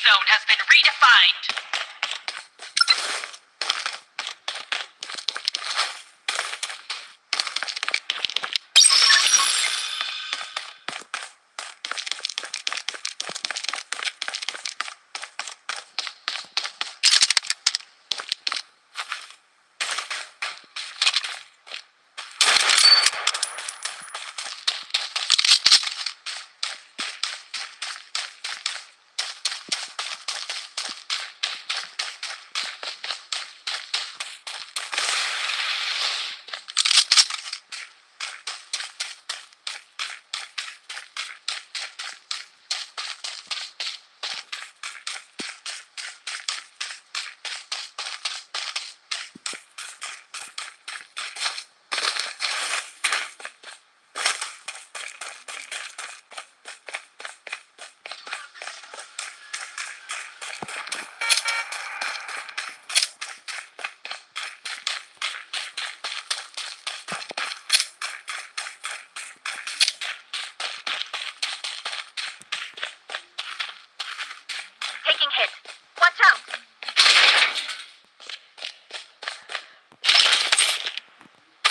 zone has been redefined. Taking hit. Watch out!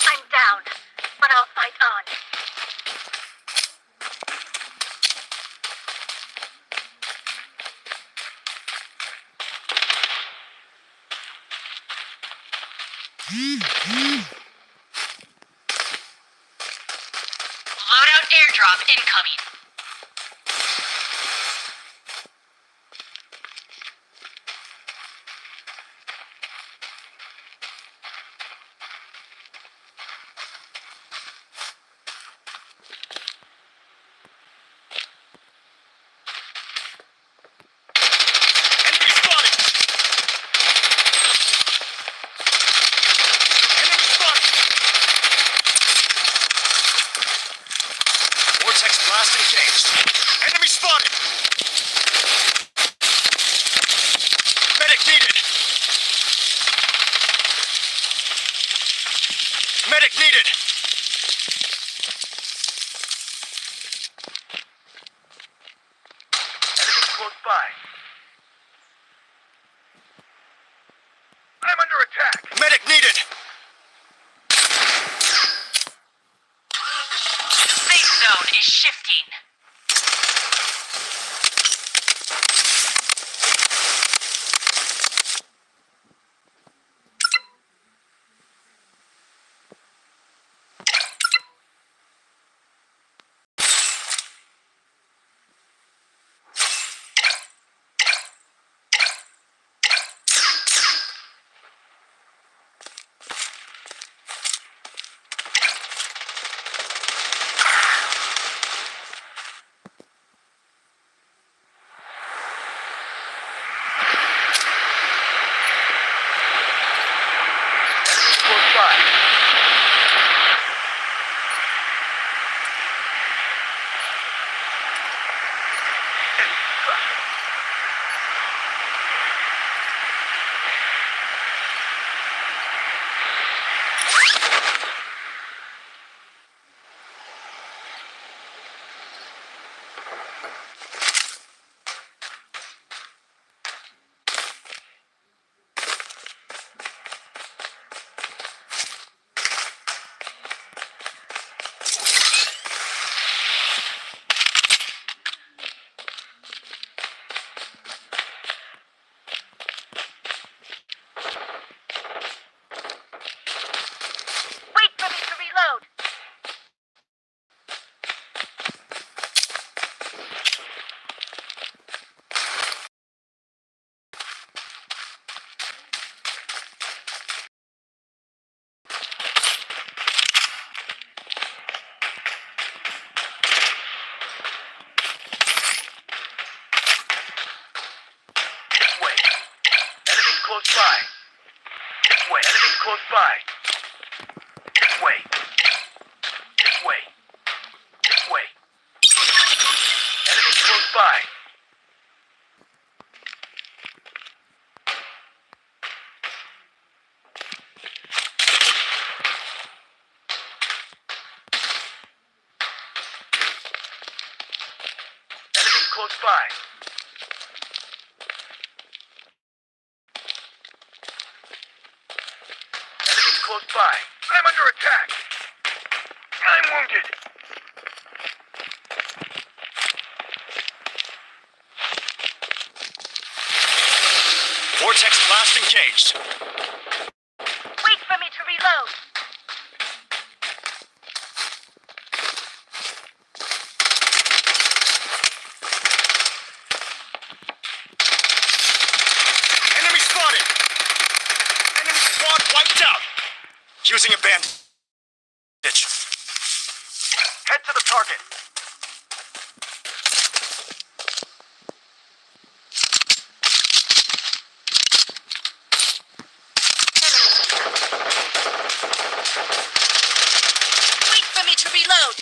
I'm down, but I'll fight on. Loadout airdrop incoming. Enemy spotted! Enemy spotted! Vortex blast engaged. Enemy spotted! Medic needed! Medic needed! Enemy close by. I'm under attack! Medic needed! Safe zone is shifting. Enemy close by. Wait for me to reload. This way. Enemies close by. This way. Enemies close by. This way. This way. This way. Enemies close by. Enemies close by. by. I'm under attack. I'm wounded. Vortex blast engaged. Wait for me to reload. Enemy spotted! Enemy squad wiped out! Using a bandage. Head to the target. Wait for me to reload.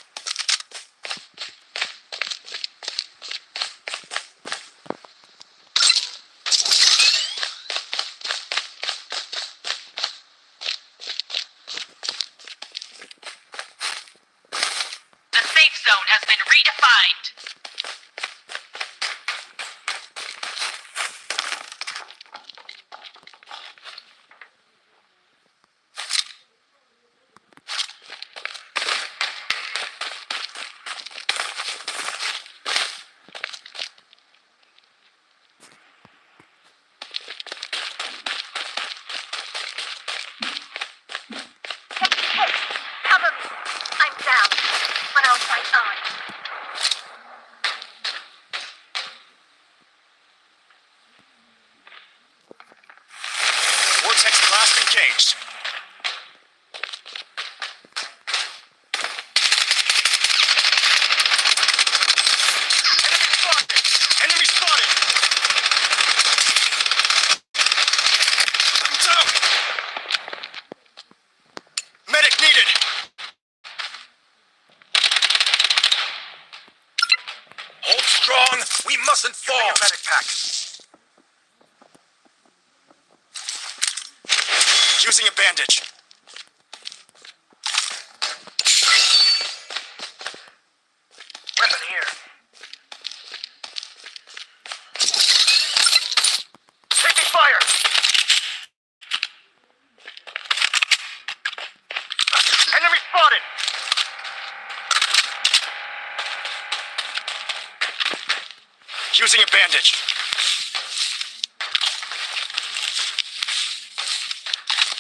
The safe zone has been redefined. Hey, cover me. I'm down, but I'll fight on. Vortex blast engaged. Enemy spotted! I'm down! Medic needed! Hold strong. We mustn't fall. Using a medic pack. Using a bandage. Weapon here. Taking fire. Enemy spotted. Using a bandage.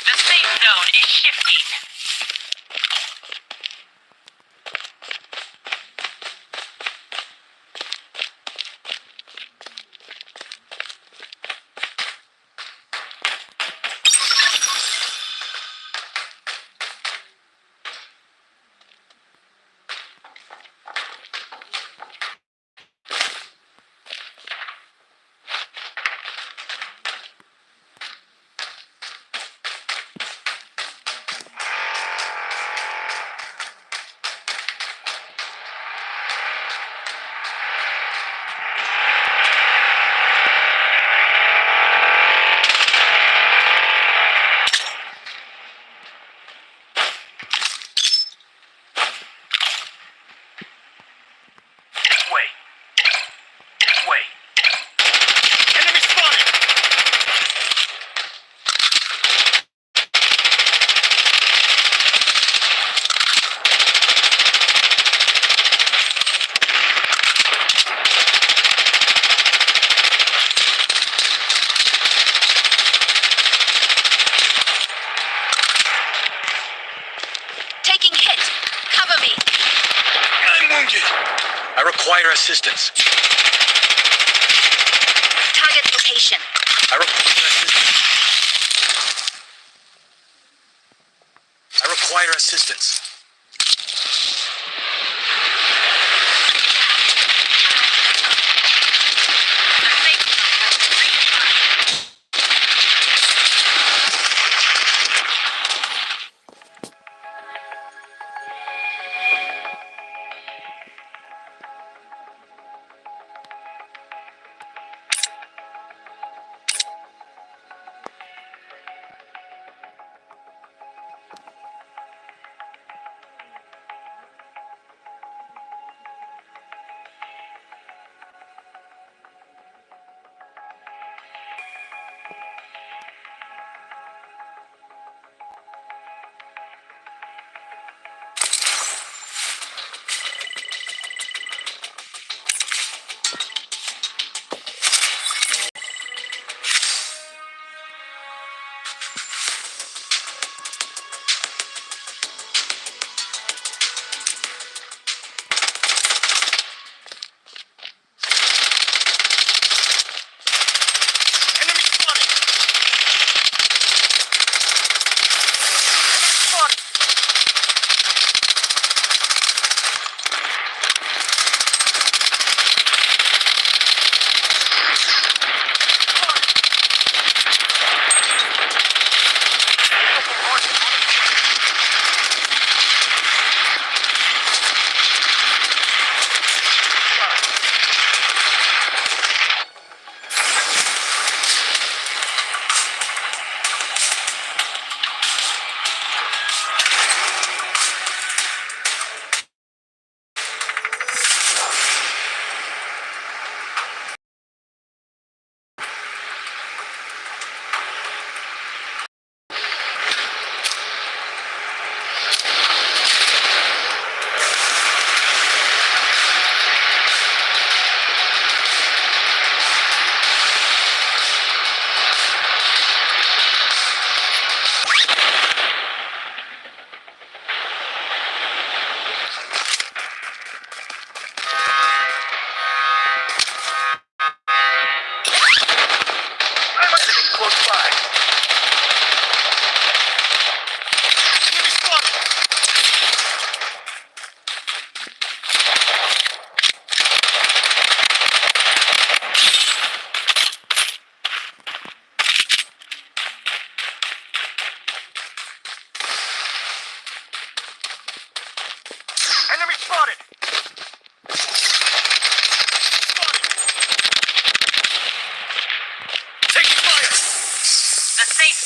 The safe zone is shifting. This way. This way. Enemy spotted! Taking hit. Cover me. I'm wounded. I require assistance. Target location. I require assistance. I require assistance. The safe zone has been redefined.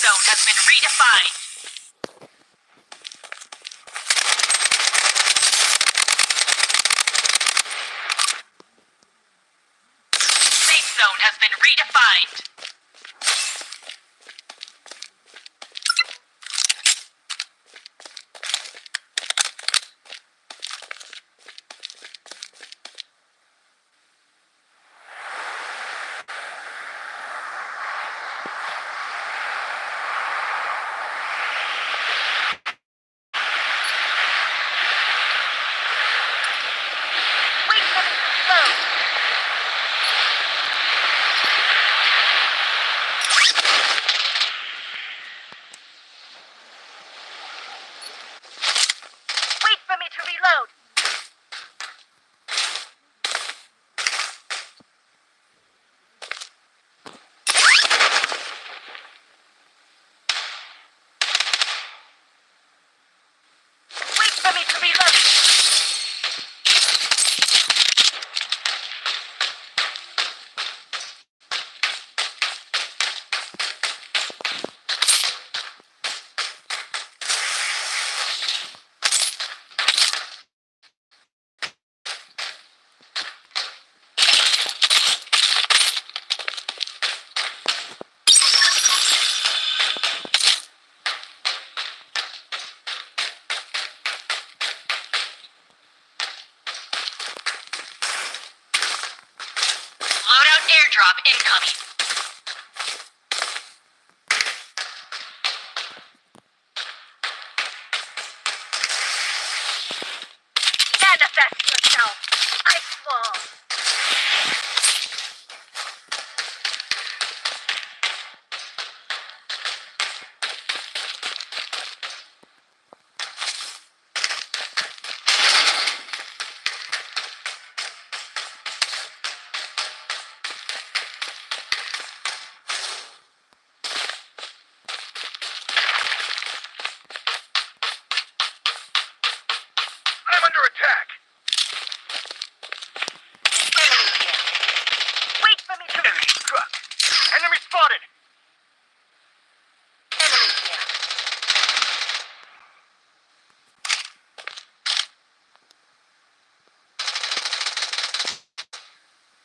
zone has been redefined. Safe zone has been redefined. Wait for me to reload. Wait for me to reload. Wait for me to reload. Loadout airdrop incoming. Manifest yourself. Ice wall. I'm under attack. Enemy here. Wait for me to. Enemy struck. Enemy spotted. Enemy here.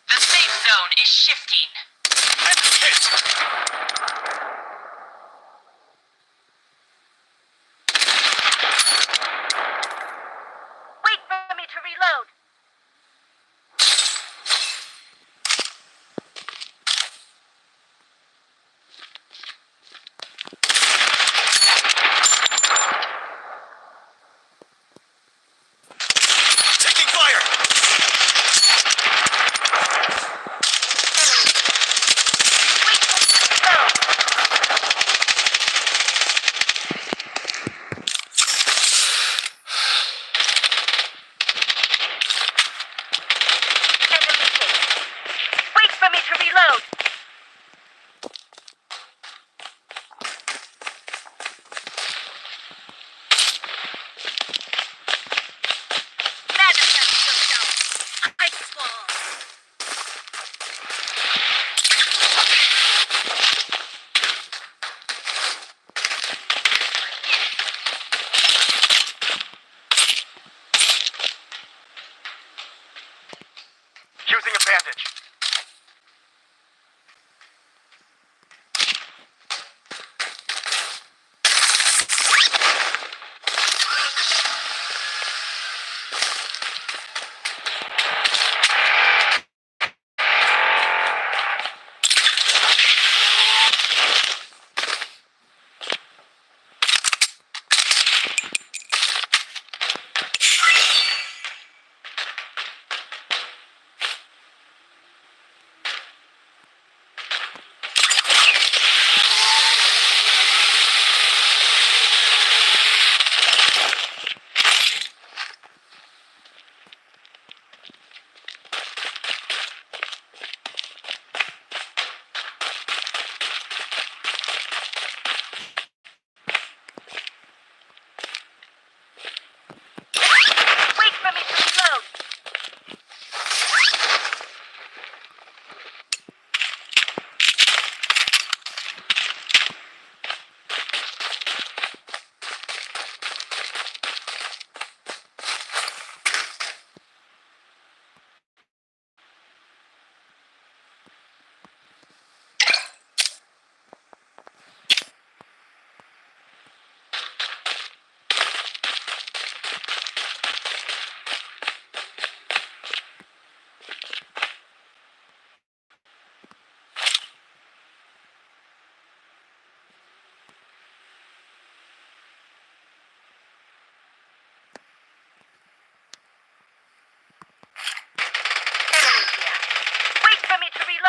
The safe zone is shifting. Hit! Wait for me to reload. Taking fire! Wait for me to reload. Manifest yourself. Ice wall. Using a bandage.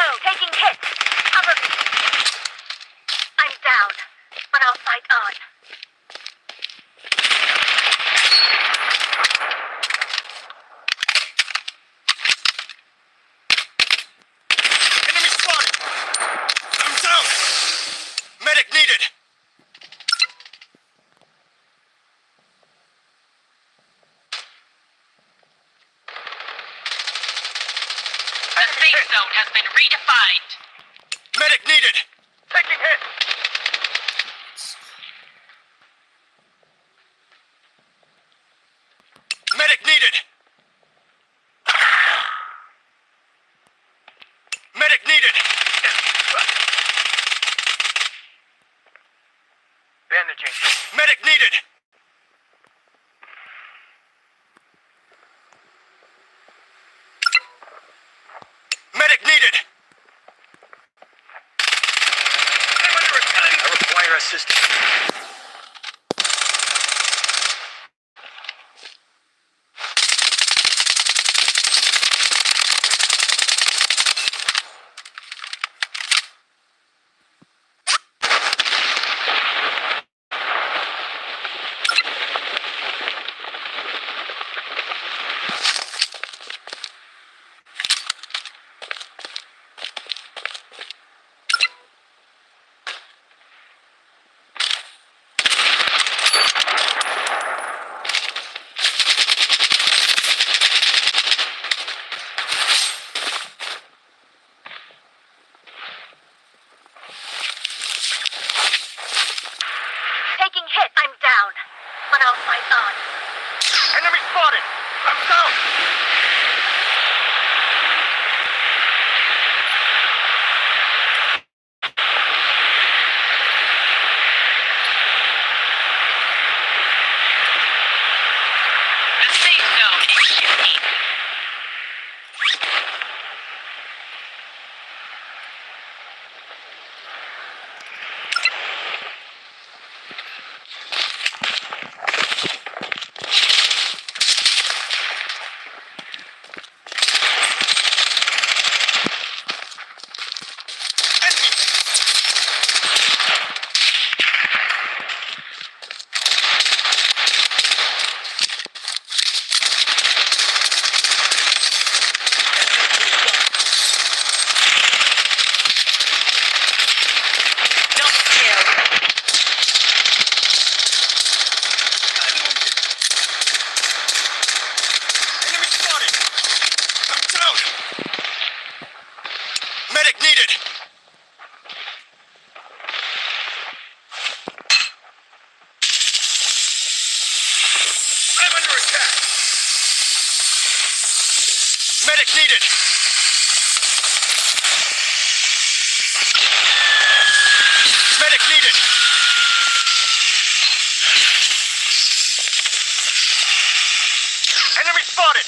low. Taking hits. Cover me. I'm down, but I'll fight on. Enemy spotted! I'm down! Medic needed! The safe zone has been redefined. Medic needed! Taking hit. Medic needed! Medic needed! Bandaging. Medic needed! Medic needed! I'm under attack. I require assistance. Taking hit. I'm down, but I'll fight on. Enemy spotted. I'm down. The safe zone is shifting. Double kill. Enemy spotted! I'm down! Medic needed! I'm under attack. Medic needed! Medic needed! Enemy spotted.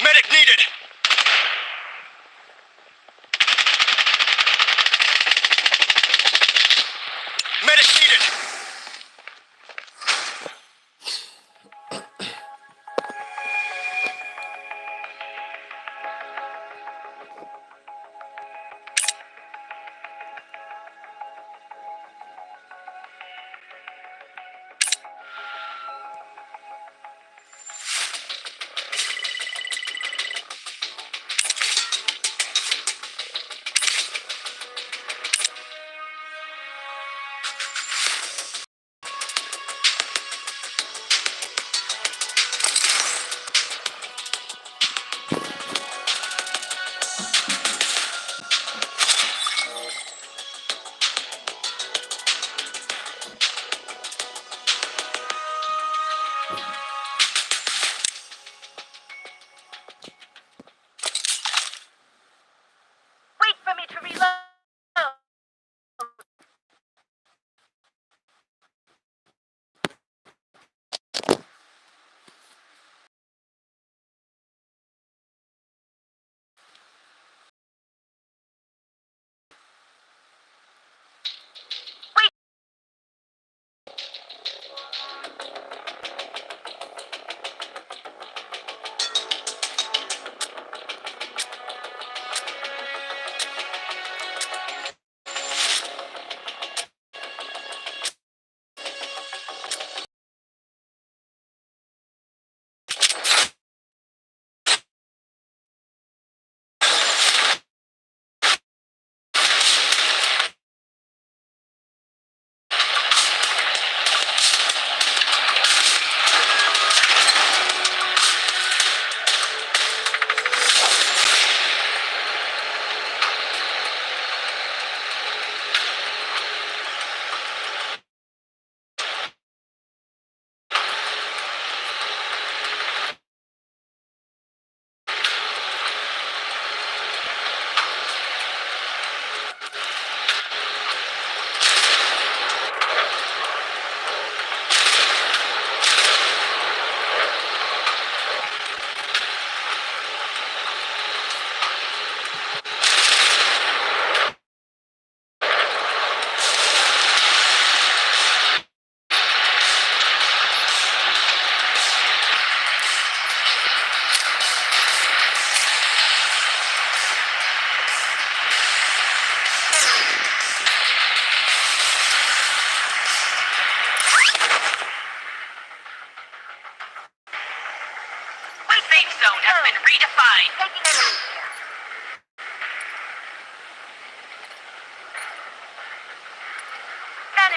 Medic needed! Medic needed!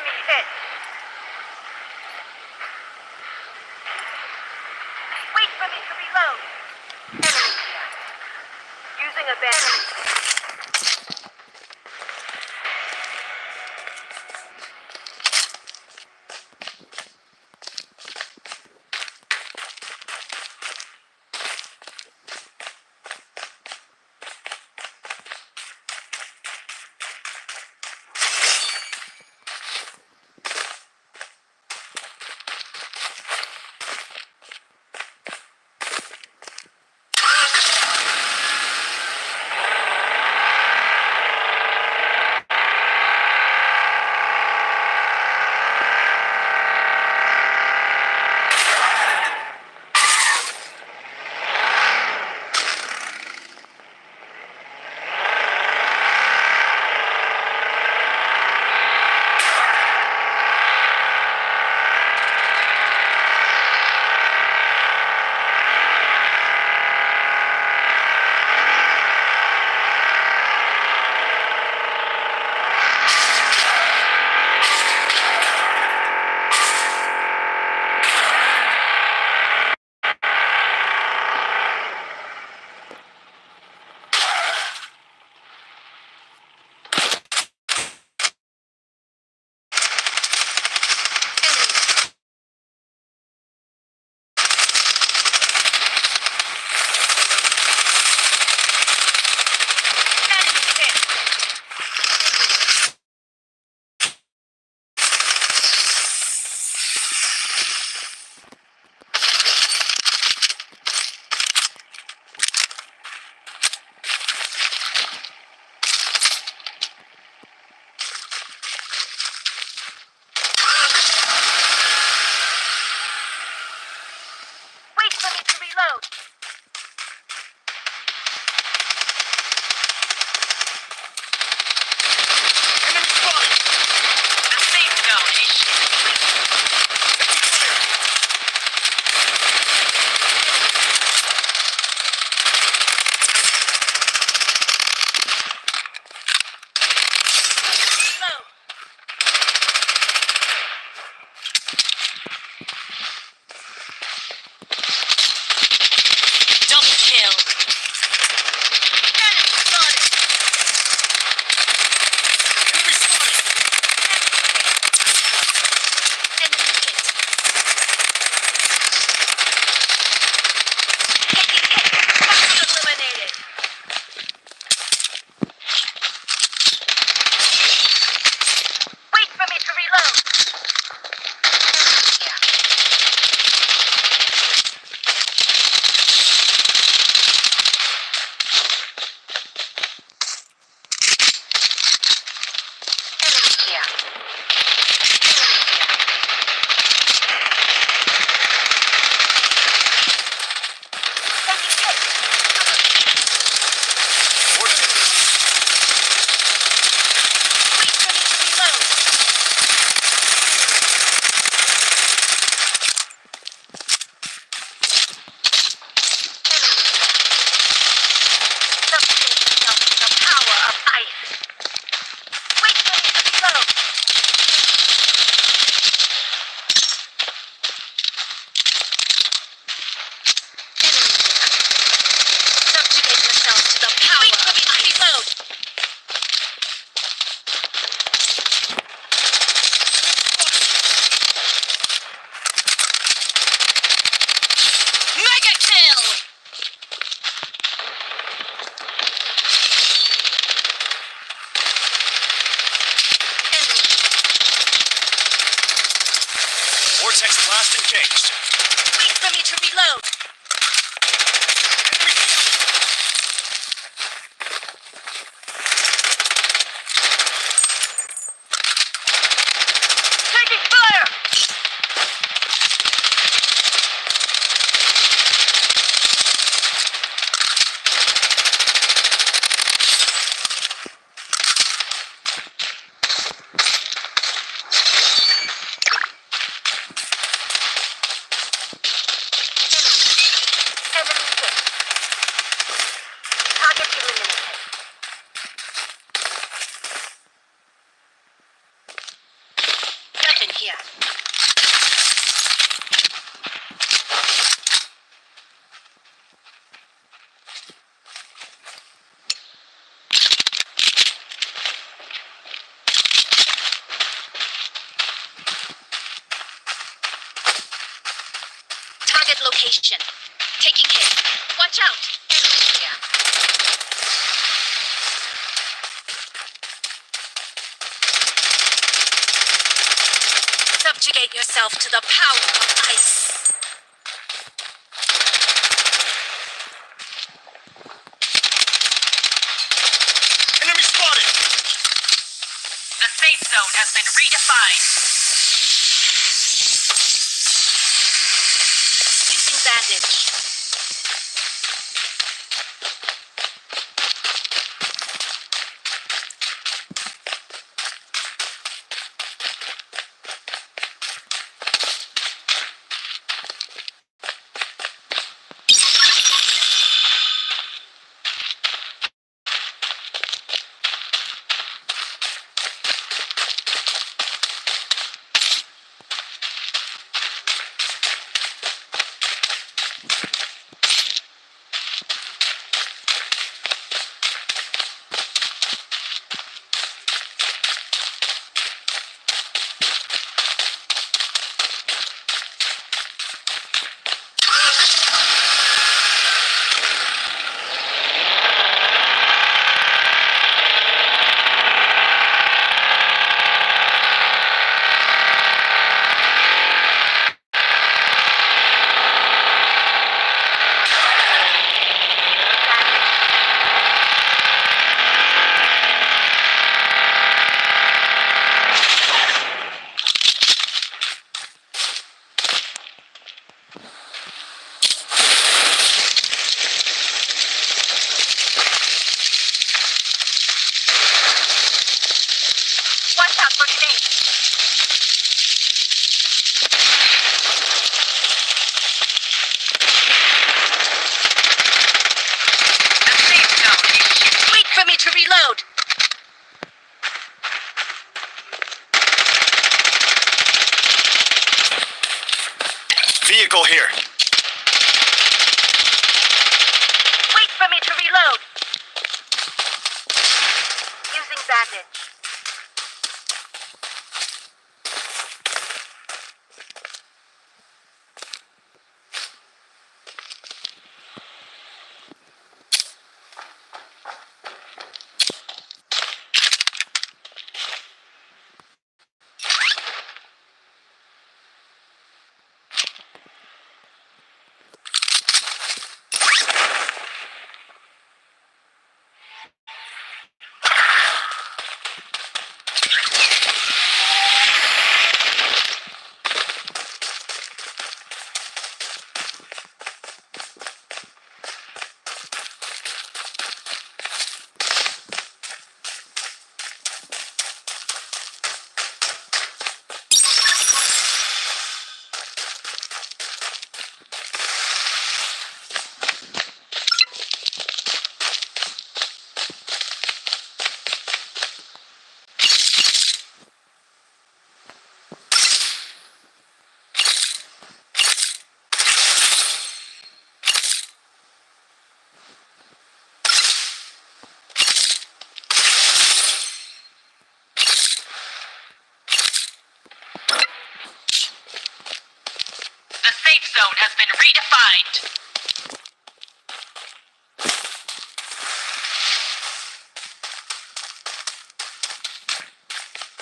Enemy hit. Wait for me to reload. Enemy here. Using a bandage. Wait for me to reload. Enemy spotted! The safe zone is complete. Reload. Double kill. Enemy spotted. Enemy spotted! Enemy hit. Taking hit. Target eliminated. Wait for me to reload. Enemy here. Enemy here. Taking hit. Order. Wait for me to reload. Subjugate yourself to the power of ice. Wait for me to reload. Enemy here. Subjugate yourself to the power of ice. Wait for me to reload. Mega kill. Enemy here. Vortex blast engaged. Wait for me to reload. Taking fire! Enemy here. Target location. Taking hit. Watch out. Enemy here. Subjugate yourself to the power of ice. Enemy spotted! The safe zone has been redefined. Using bandage. Watch out for grenades. The safe zone is shifting. Wait for me to reload. Vehicle here. Wait for me to reload. Using bandage. The safe zone has been redefined.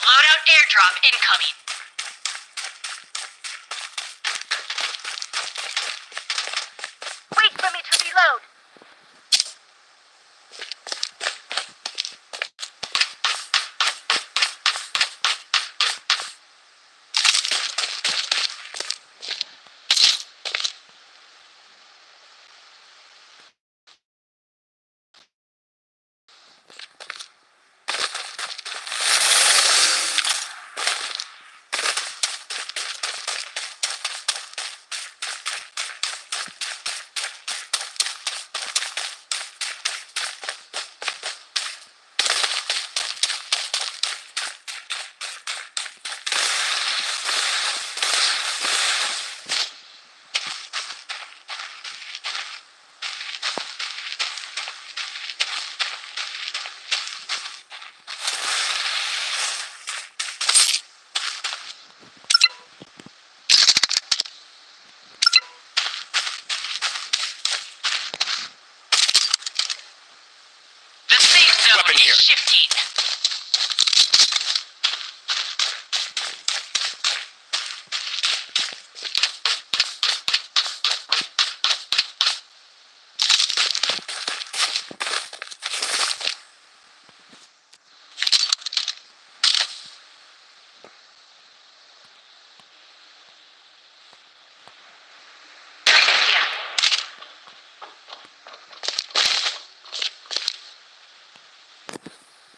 Loadout airdrop incoming. Wait for me to reload. weapon here. Shifting.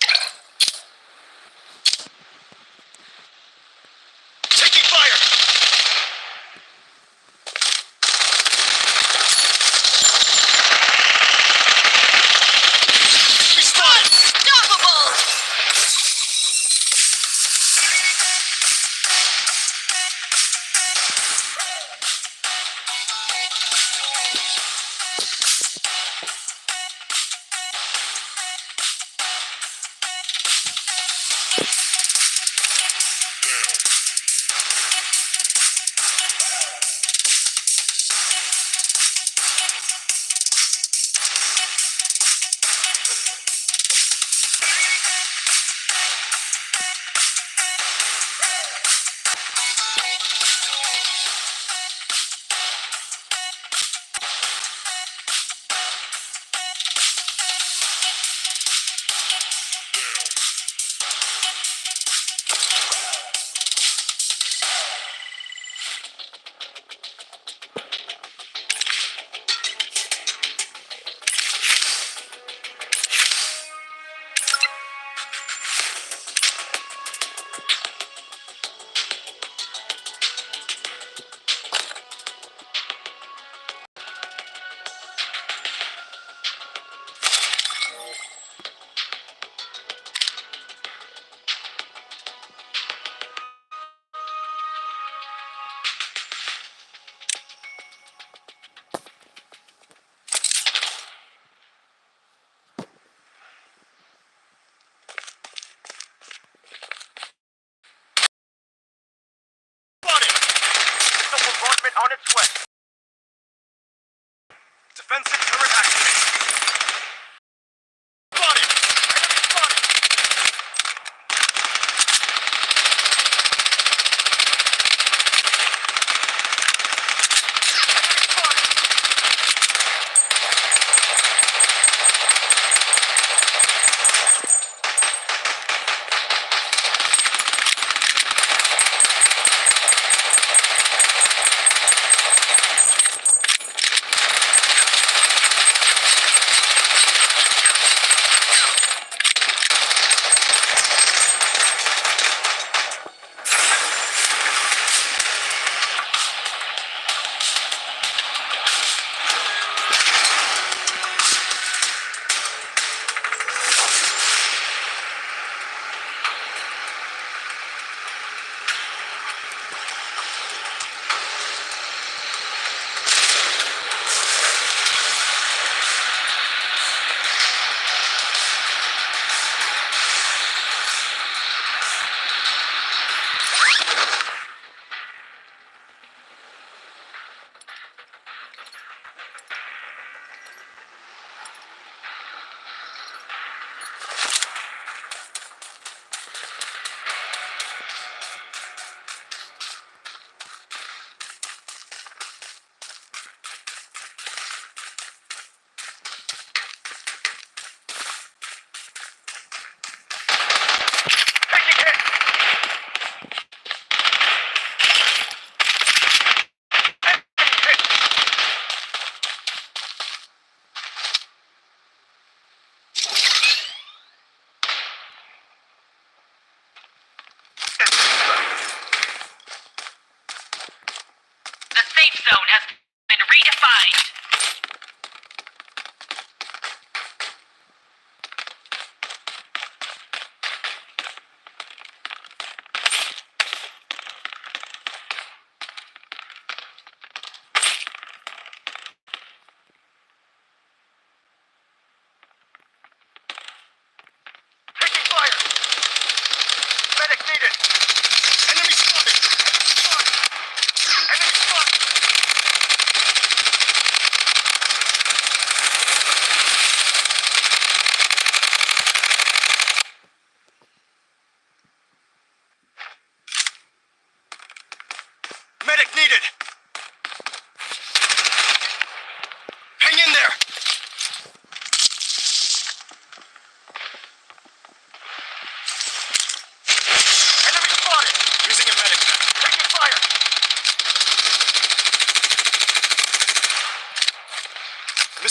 Yeah.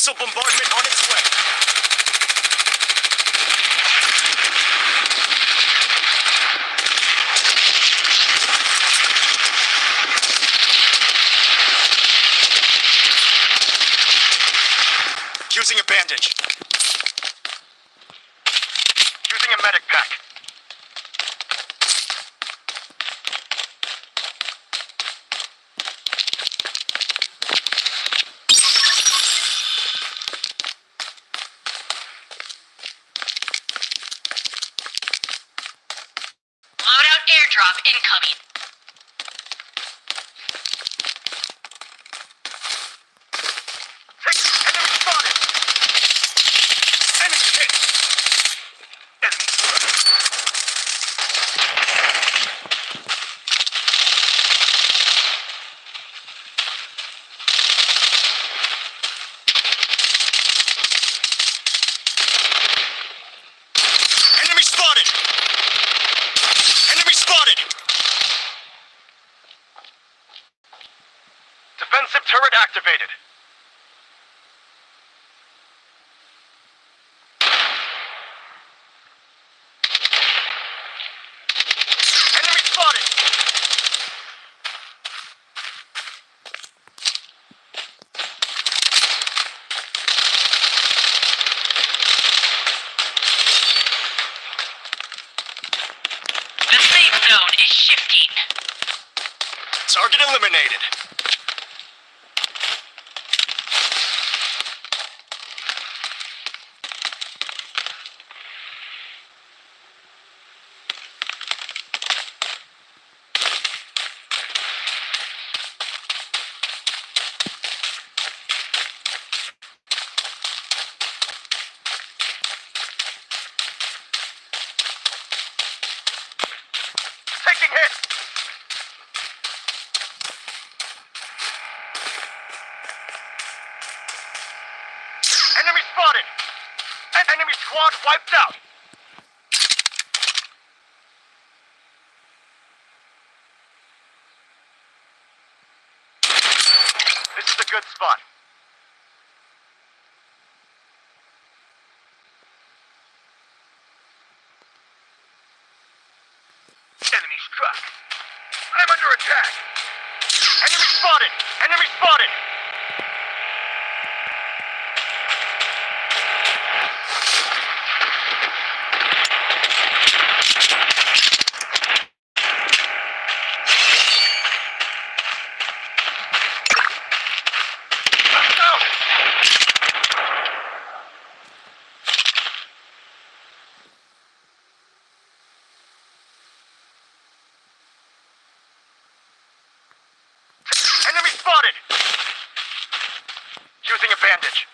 Missile bombardment on its way. Using a bandage. Using a medic pack. Loadout airdrop incoming. Enemy spotted! Enemy hit! Enemy struck. Enemy spotted! Enemy spotted! Defensive turret activated. Enemy spotted! The safe zone is shifting. Target eliminated. Taking hit! Enemy spotted! Enemy squad wiped out! This is a good spot. Enemy struck. I'm under attack. Enemy spotted! Enemy spotted! Let's go! Enemy spotted! Using a bandage.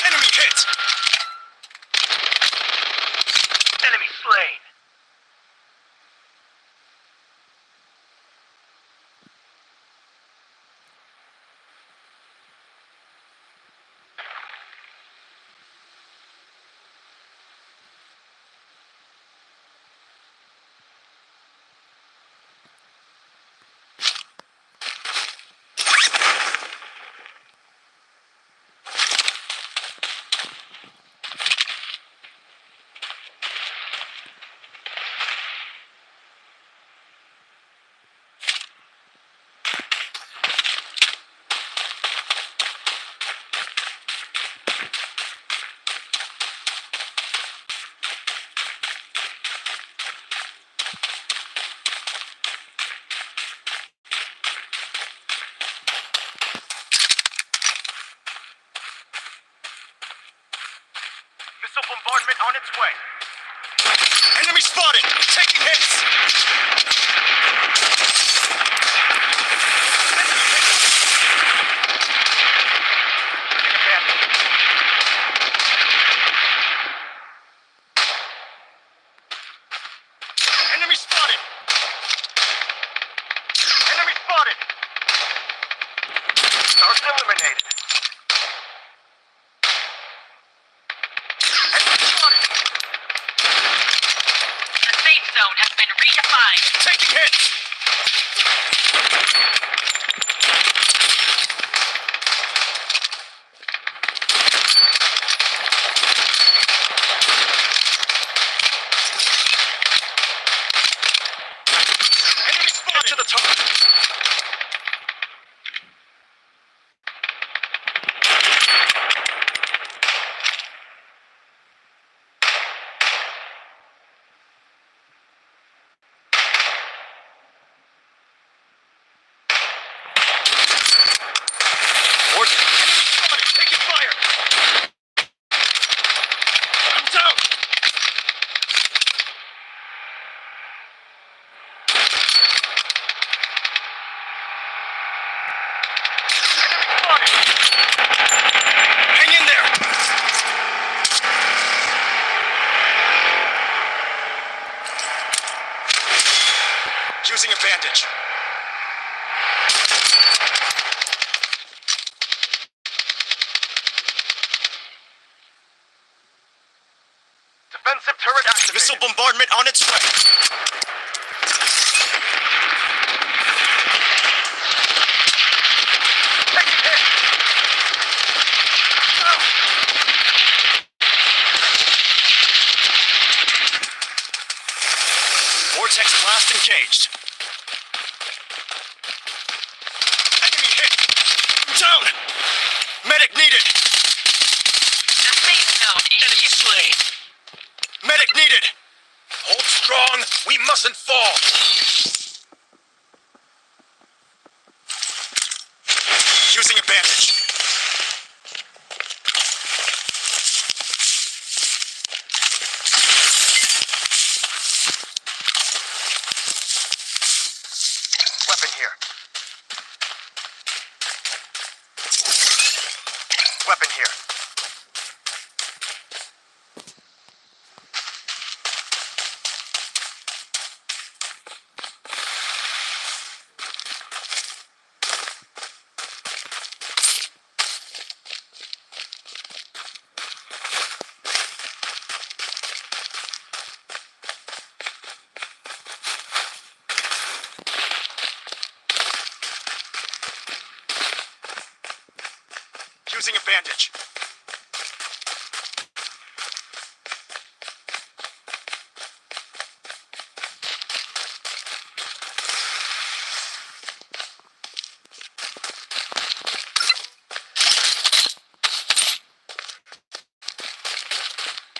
Enemy hit! Enemy slain. Missile bombardment on its way. Enemy spotted! Taking hits! Using a bandage. Enemy spotted! Enemy spotted! Target eliminated. redefine. Taking hits! Enemy spotted! To the top! Enemy spotted! Taking fire! I'm down! Enemy spotted! Hang in there! Using a bandage. Defensive turret activated. Missile bombardment on its way. Taking hit. Vortex blast engaged. Enemy hit. Down. Medic needed. The safe zone is Enemy shifting. slain. Medic needed. Hold strong. We mustn't fall. Using a bandage. Weapon here. Weapon here. Using a bandage.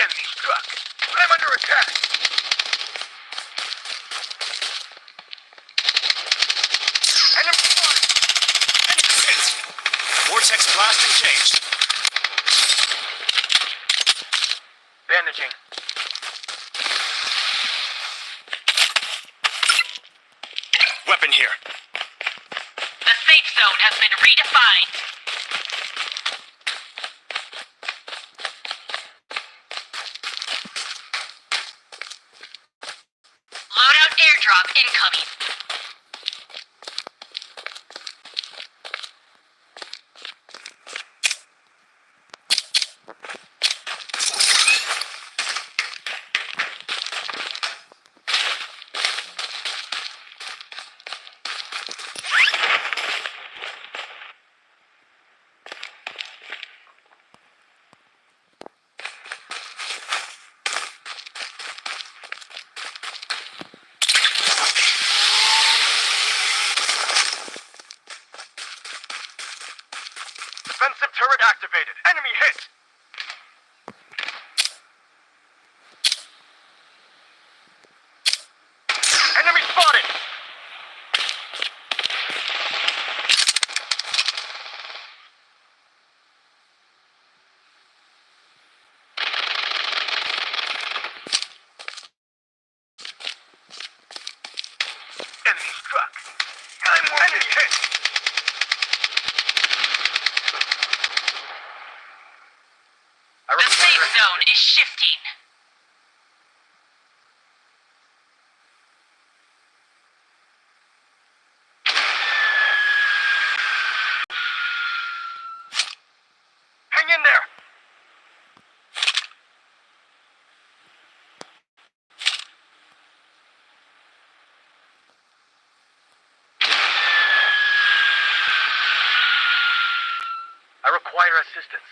Enemy struck. I'm under attack. Enemy spotted. Enemy hit. Vortex blast engaged. Bandaging. Weapon here. The safe zone has been redefined. Loadout airdrop incoming. Defensive turret activated. Enemy hit. Enemy spotted. Enemy struck. I'm wounded. Enemy hit. I The safe require- zone is shifting. Hang in there. require assistance.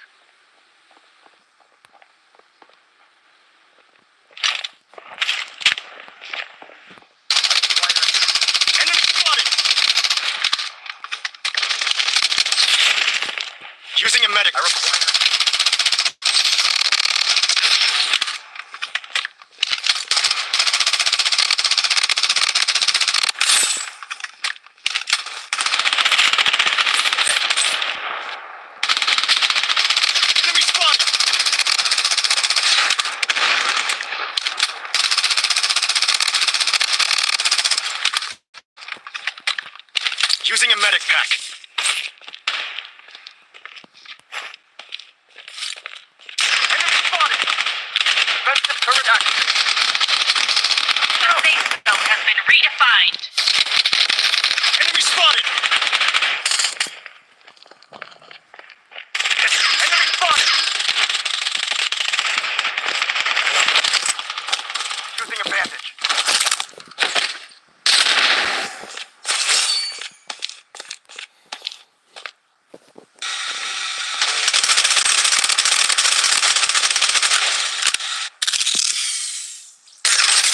Enemy spotted! Using a medic. I require... Enemy spotted! Using a medic pack. Enemy spotted! Defensive turret active. The safe zone has been redefined. Enemy spotted! Enemy spotted! Using a bandage.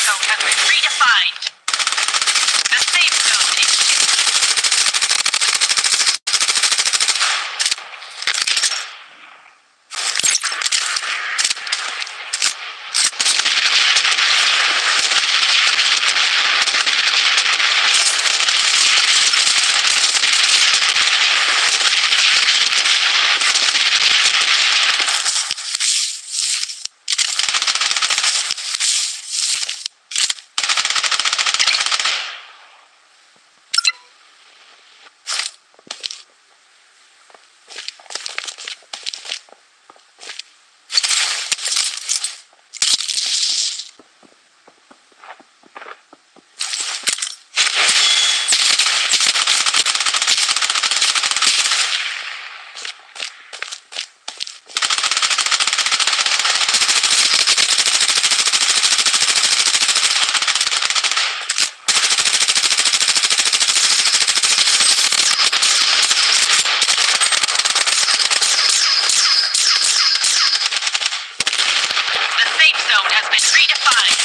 Zone has been redefined. The safe zone is The safe zone has been redefined.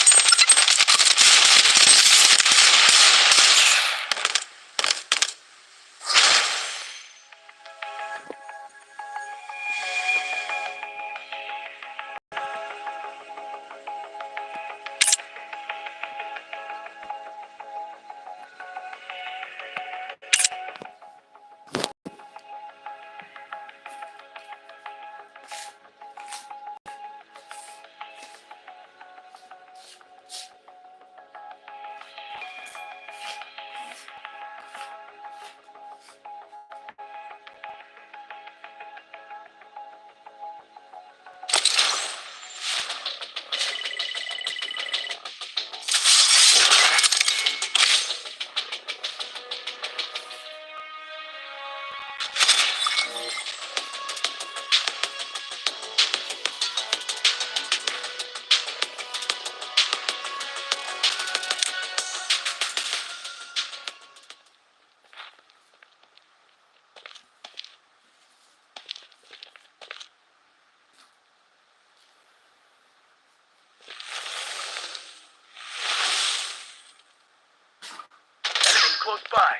Enemies close by.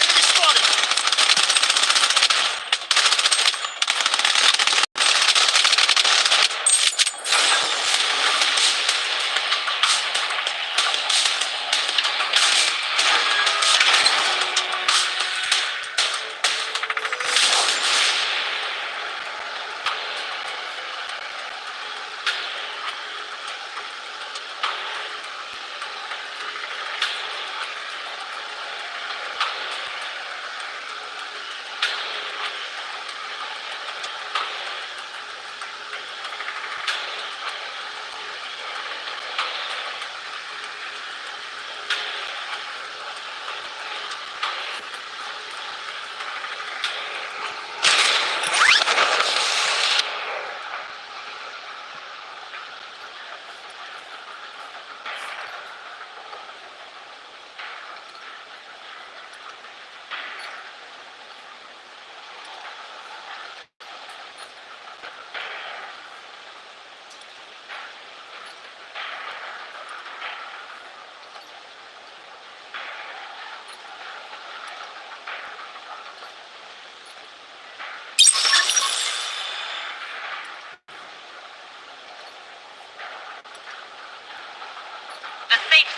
Enemy spotted!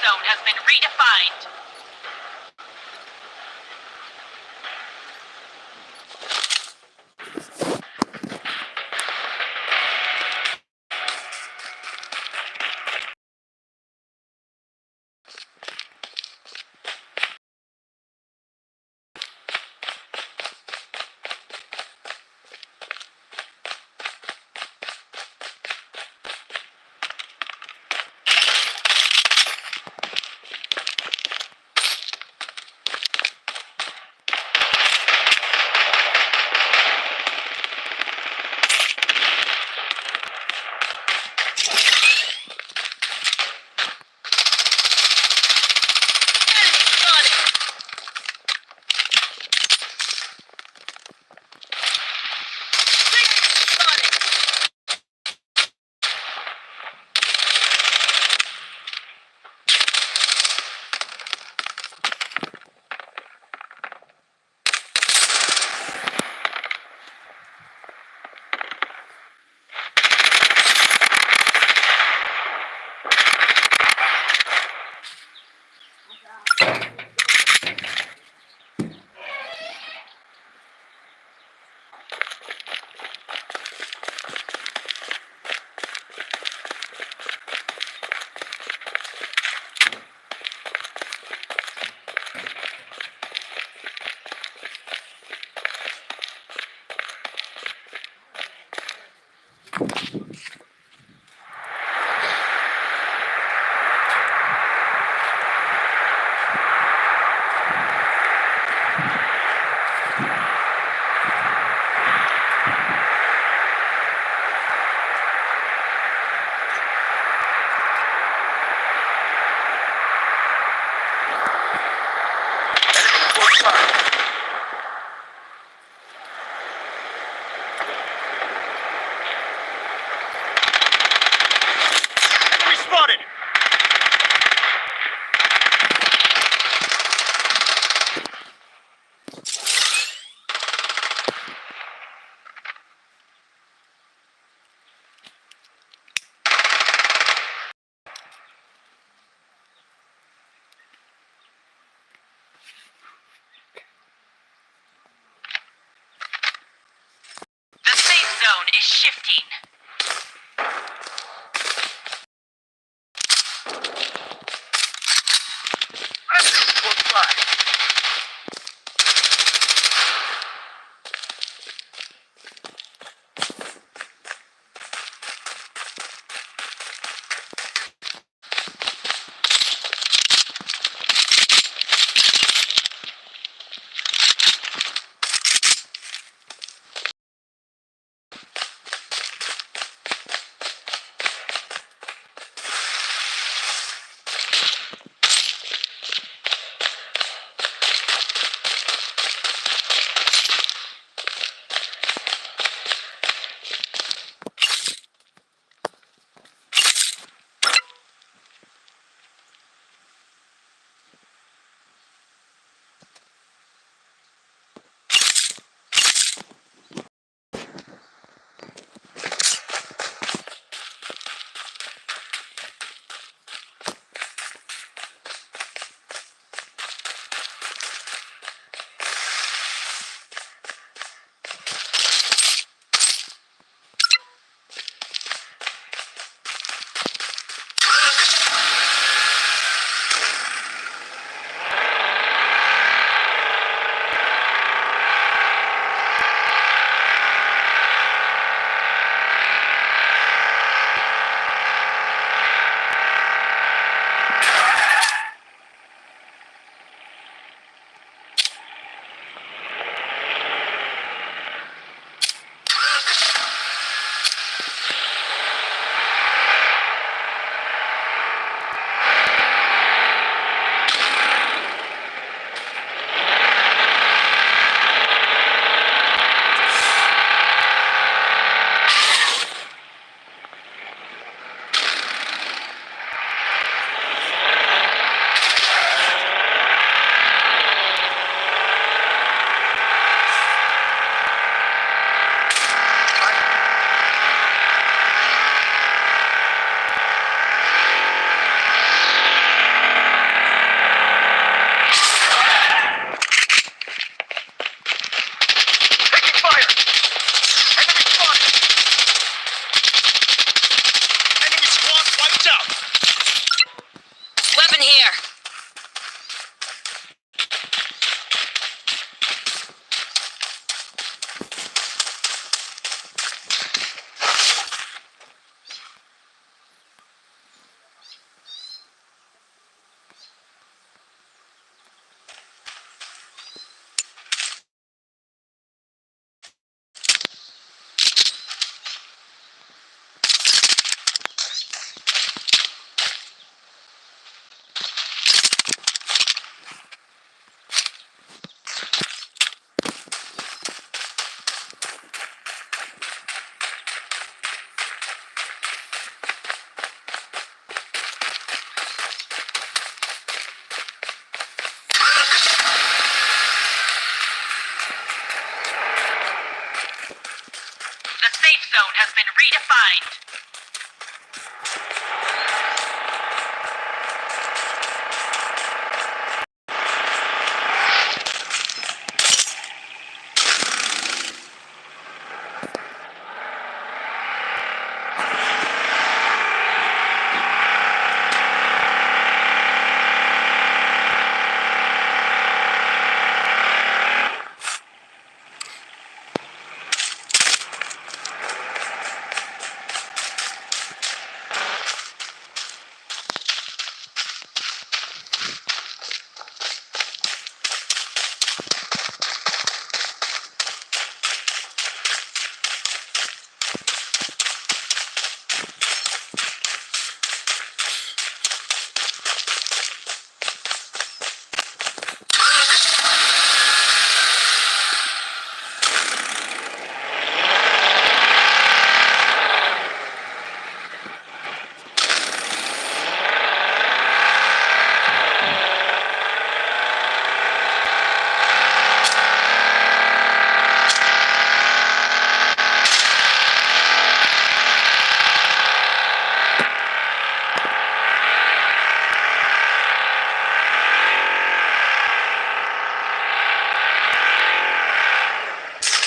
zone has been redefined. Close by. Enemy spotted! zone has been redefined.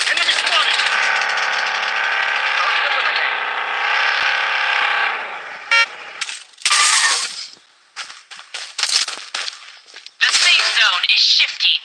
Enemy spotted! Target eliminated. The safe zone is shifting.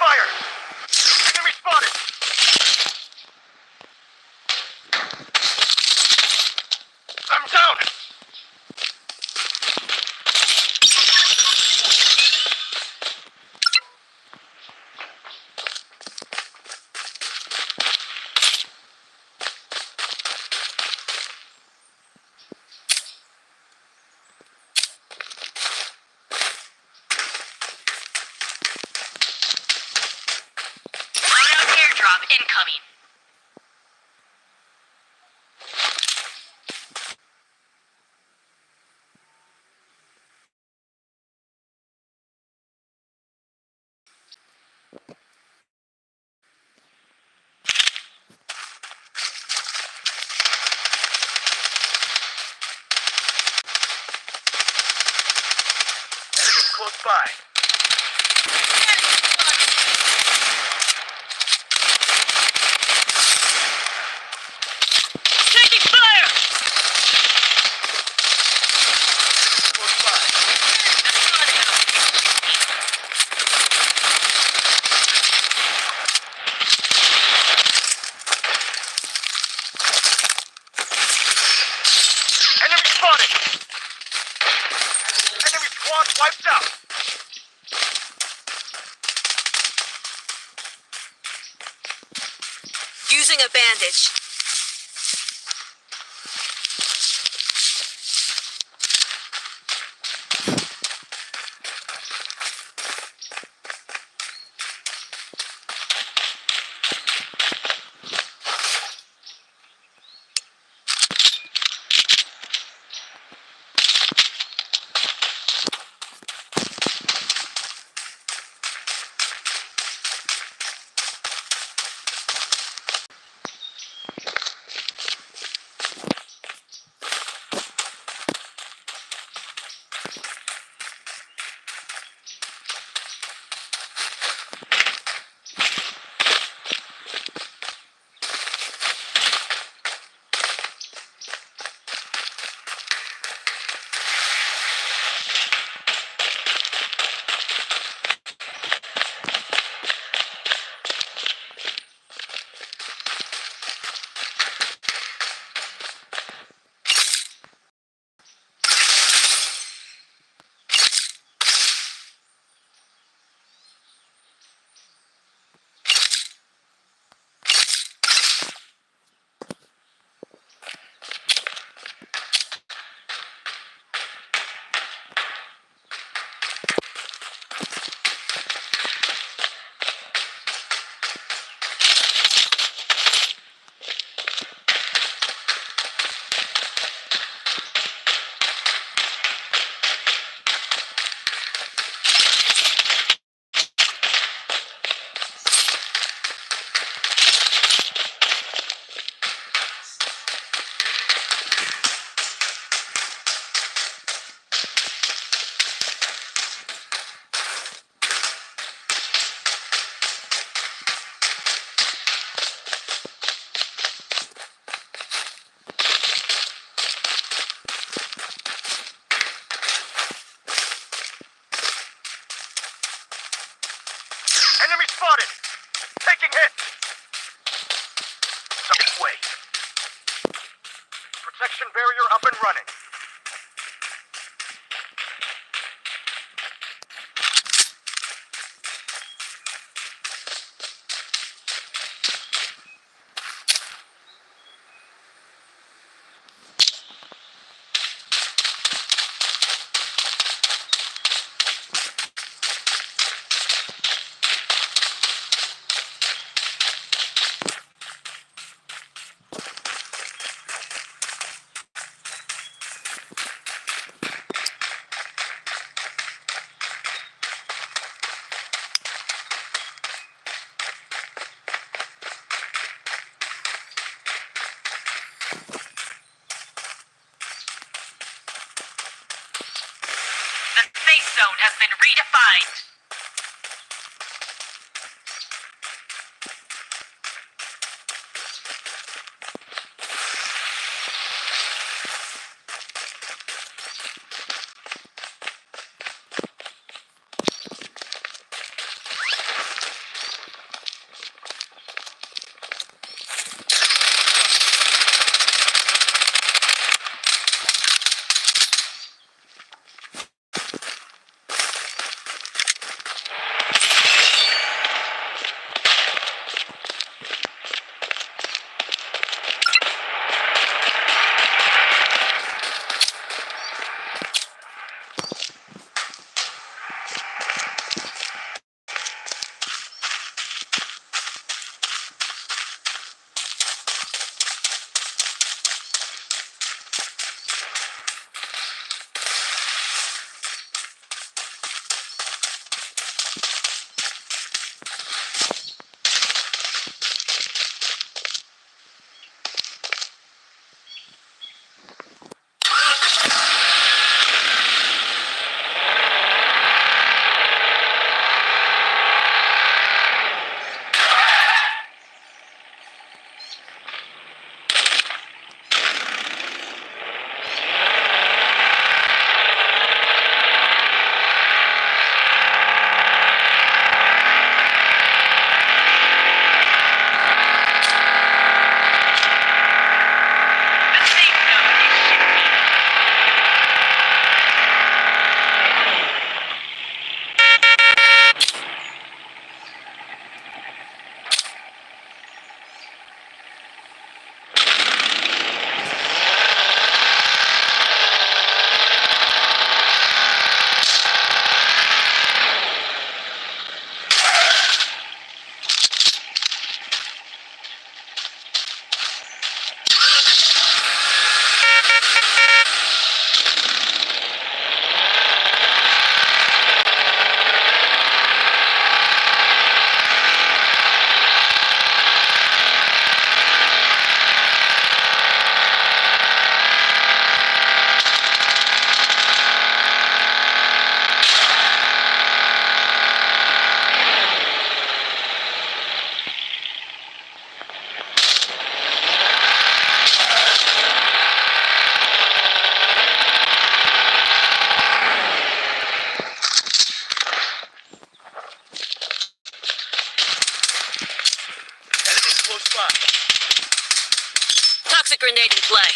fire! Enemy spotted! I'm down! Loadout airdrop incoming. Enemies close by. Taking fire! Close by. Enemy spotted! Enemy squad wiped out! Using a bandage. Enemy spotted! Taking hits! This way. Protection barrier up and running. The safe zone has been redefined. by. Toxic grenade in play.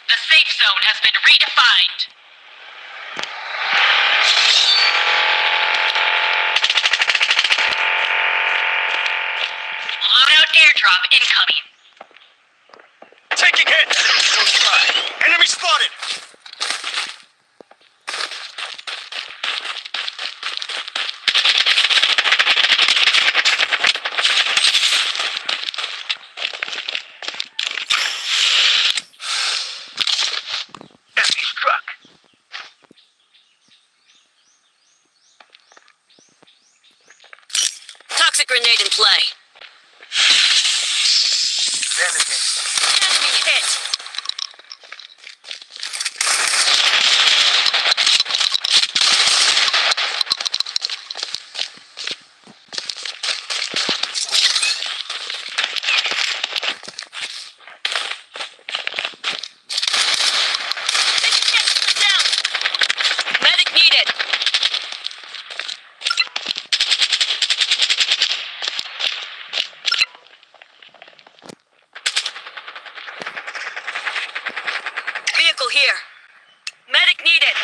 The safe zone has been redefined. Loadout airdrop incoming. Taking hit! Enemy close by. Enemy spotted! Enemy struck. Toxic grenade in play. Bandaging. Enemy hit. Down. Medic needed. Vehicle here. Medic needed.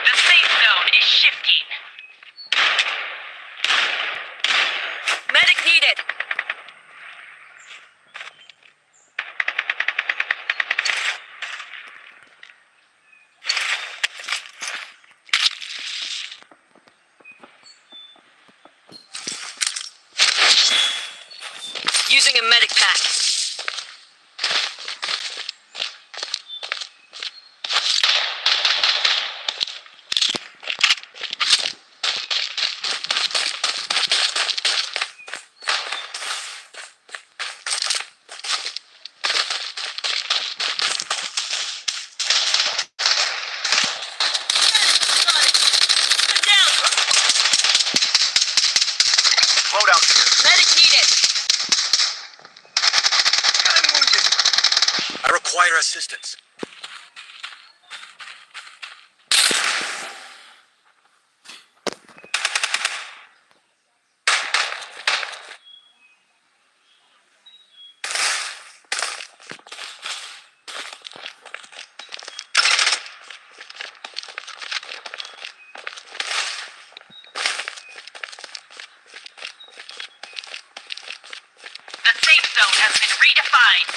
The safe zone is shifting. Medic needed. Using a medic pack. Loadout here. Medic needed. I'm wounded. I require assistance. The safe zone has been redefined.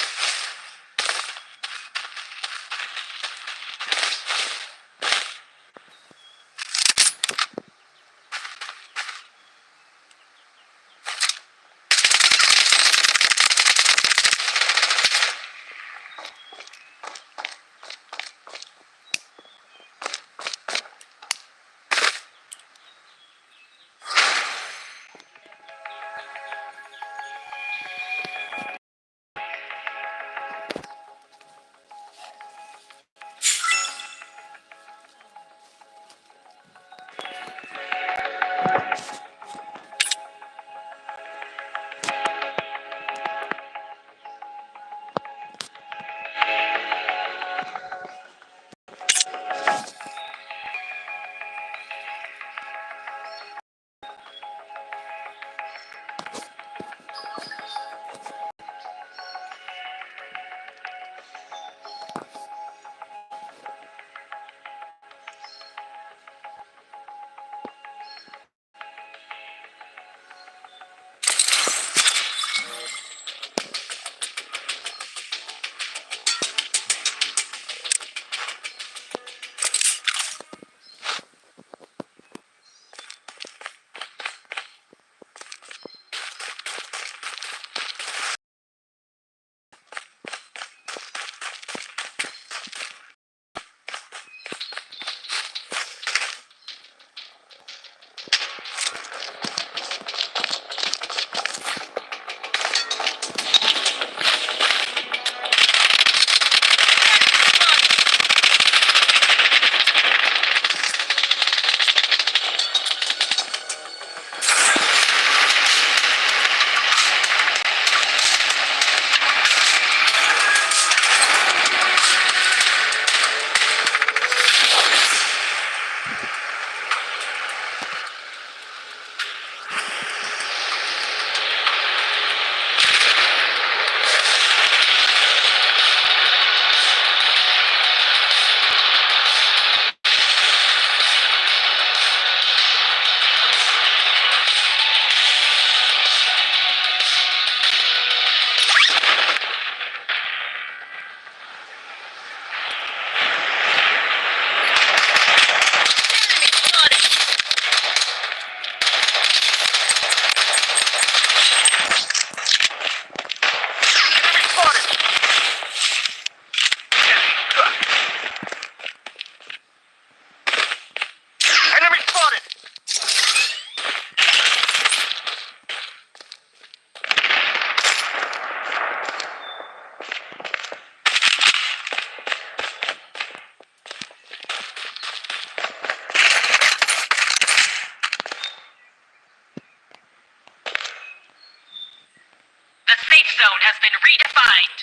zone has been redefined.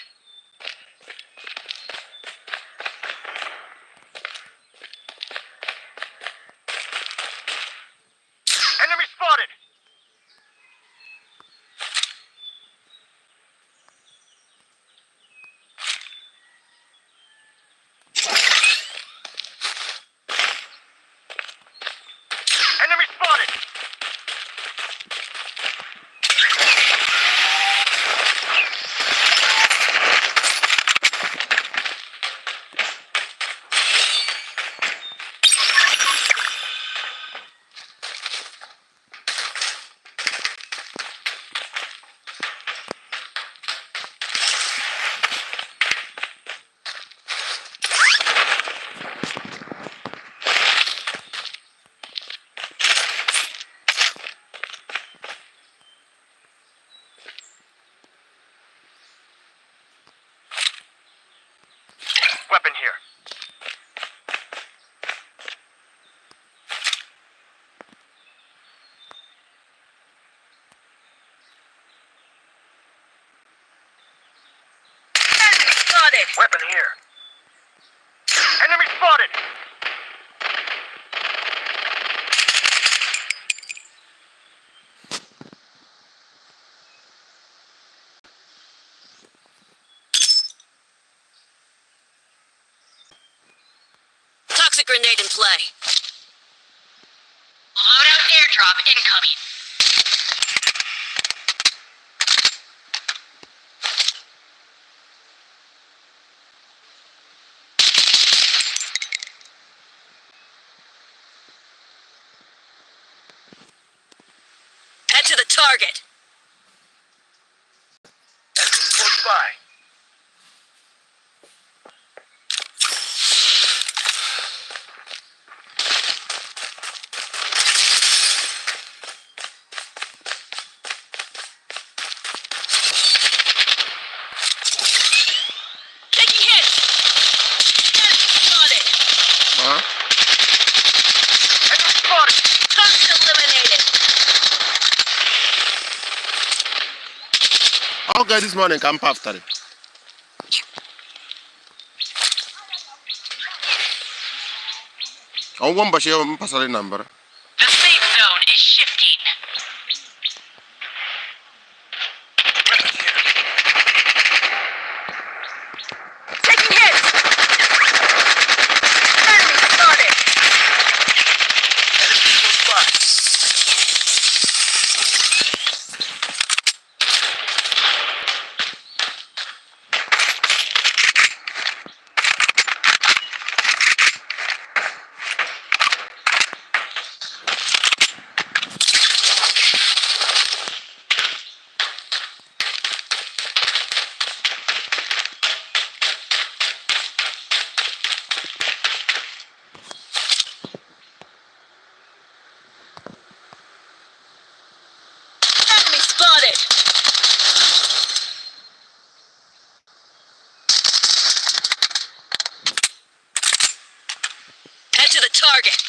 Enemy spotted! Enemy spotted! Weapon here. Enemy spotted. Weapon here. Enemy spotted! Toxic grenade in play. Loadout airdrop incoming. Head to the target. Enemy close by. Taking hits. Enemy spotted. Huh? Enemy spotted! Target eliminated. Okay, this morning camp after it. On one bashi pasali number. The safe zone is shifting. Weapon here. Taking hits. Enemy spotted. Enemy close by. Enemy spotted. Head to the target.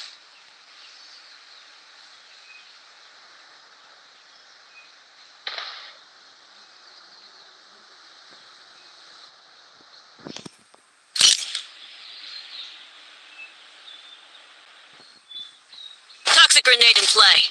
Toxic grenade in play.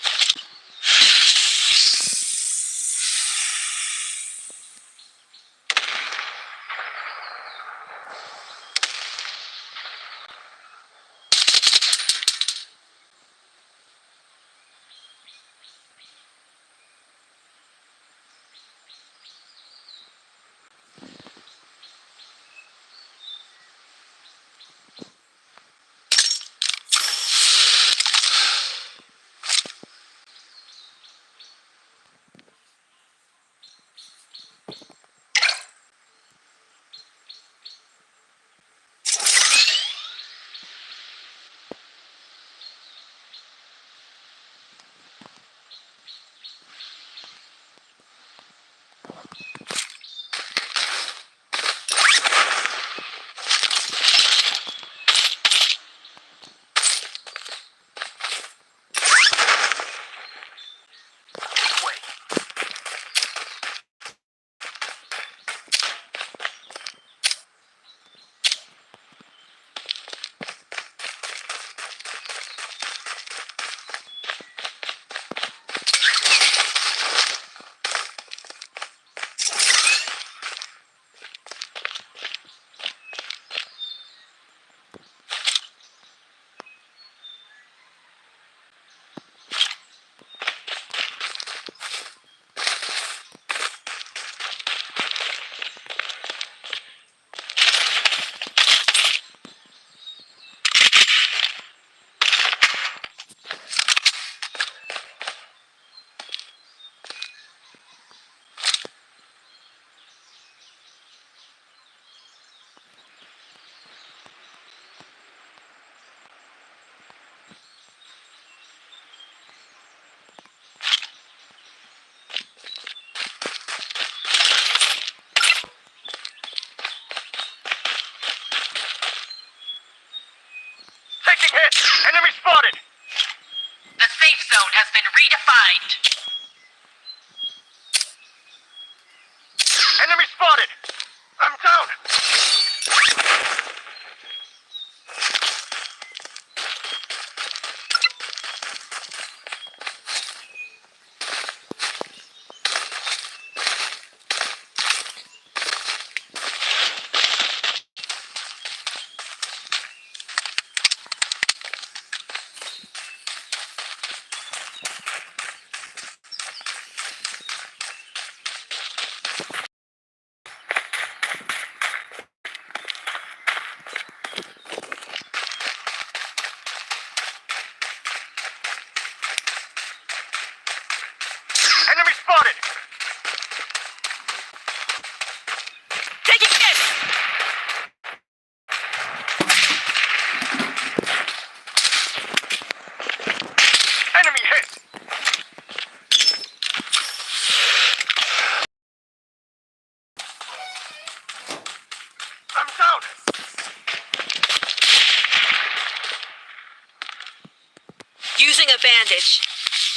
bandage.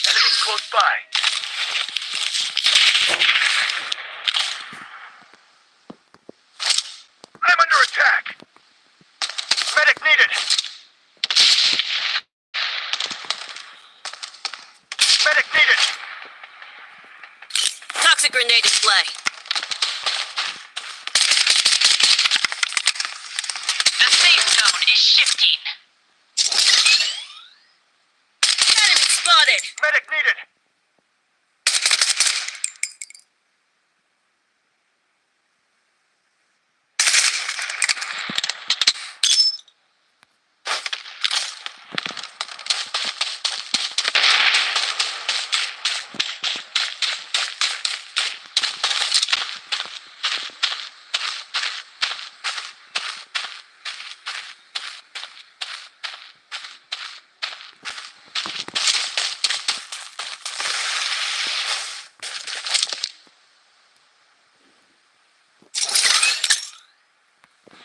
Enemies close by. I'm under attack. Medic needed. Medic needed. Toxic grenade in play. The safe zone is shifting. Enemy spotted. Medic needed.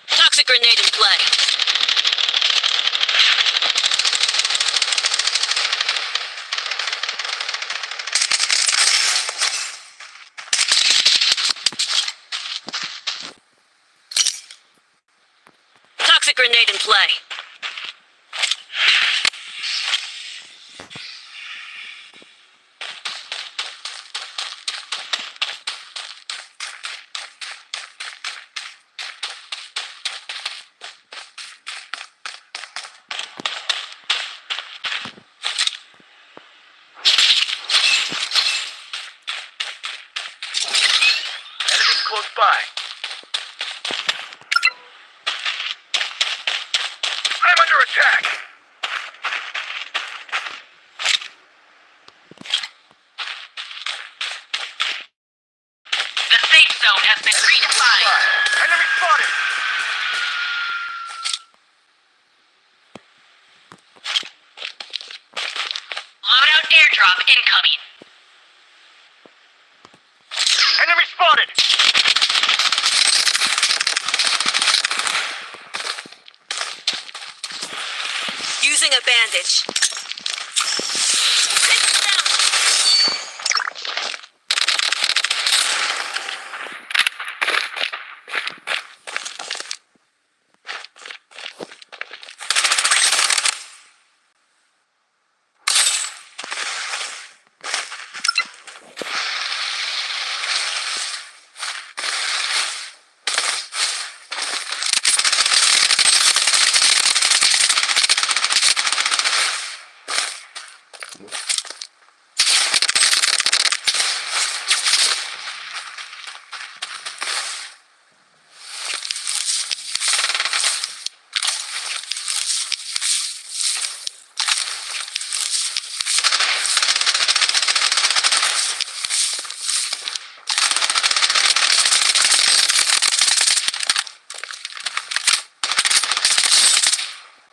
Toxic grenade in play. Toxic grenade in play. Enemies close by. I'm under attack. The safe zone has been redefined. Enemy spotted. Loadout airdrop incoming. Enemy spotted. Using a bandage. Take them down.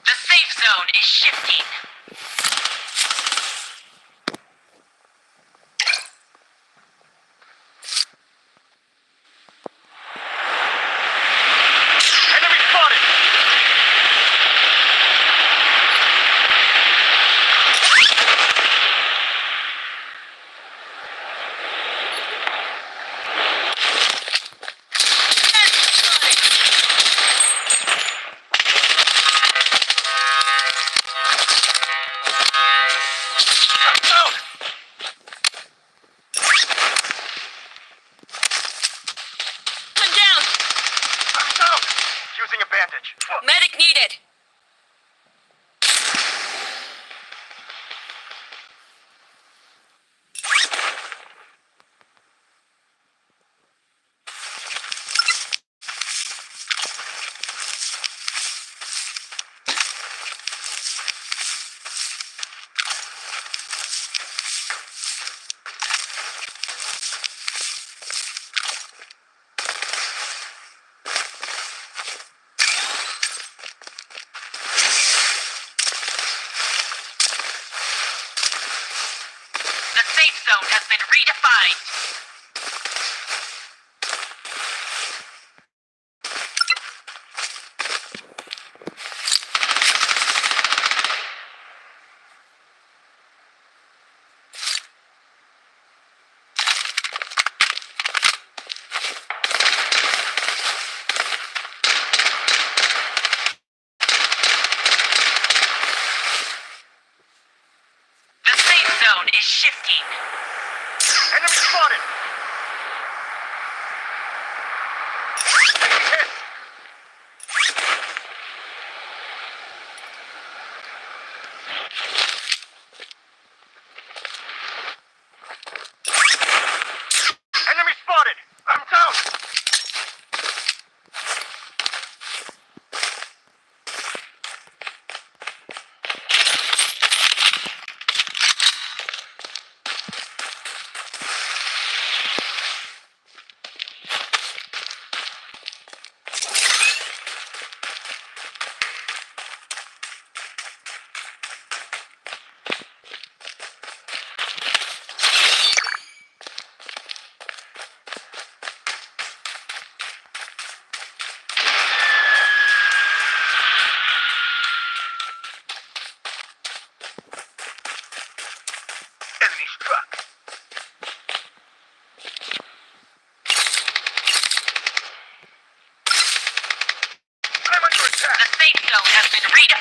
The safe zone is shifting. Enemy spotted. I'm down. I'm down. I'm down. Using a bandage. Medic needed. The safe zone has been redefined.